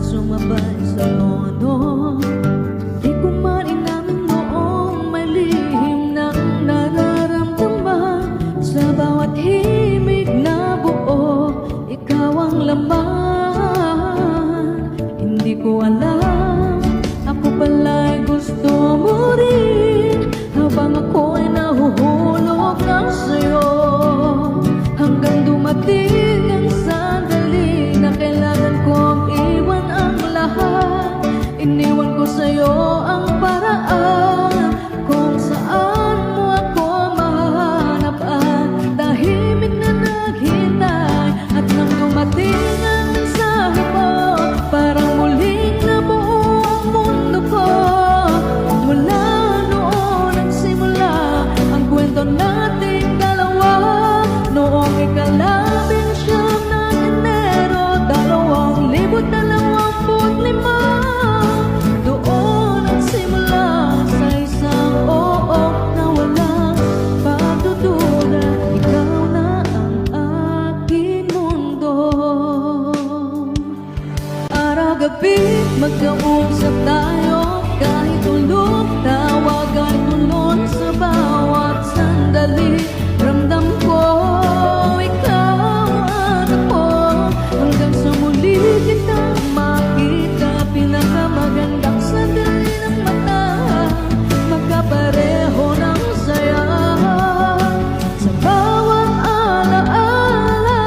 Sumabay sa tono, di ko man inamin noong may lihim na nararamdaman. Sa bawat himig na buo, ikaw ang laman. Hindi ko alam, ako pala'y gusto mo rin, habang ako'y nahuhulog na sa'yo. Hanggang dumating ang sandali na kailangan kong iwan ang lahat. Iniwan ko sa'yo ang paraan kung saan mo ako mahanap, at tahimik na naghintay. At nang dumating ang mensahe mo, parang muling nabuo ang mundo ko. Mula noon nagsimula ang kwento nating dalawa, noong ikalabing siyam ng Enero 2025. Doon nagsimula sa isang oo na walang pagdududa. Ikaw na ang aking mundo. Araw-gabi magkausap tayo, kahit tulog tawag ay tunog sa bawat sandali. Ramdam ko ikaw at ako, hanggang sa muli kitang makita. Pinakamagandang sandali ng mata, magkapareho ng saya sa bawat alaala.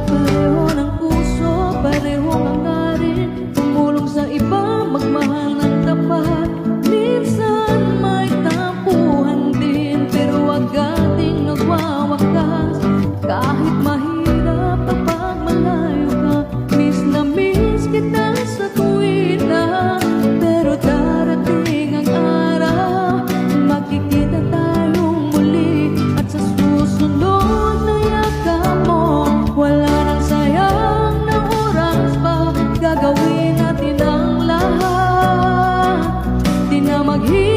Pareho ng puso, pareho hangarin, tumulong sa iba, magmahal ng tapat. Minsan may tampuhan din, pero agating nagwawakas. Kahit mahirap kapag malayo ka, miss na miss kita sa tuwid na. Pero darating ang araw, magkikita tayong muli, at sa susunod na yakap mo, wala nang sayang na oras pa. Gagawin natin ang lahat, di na maghihintay.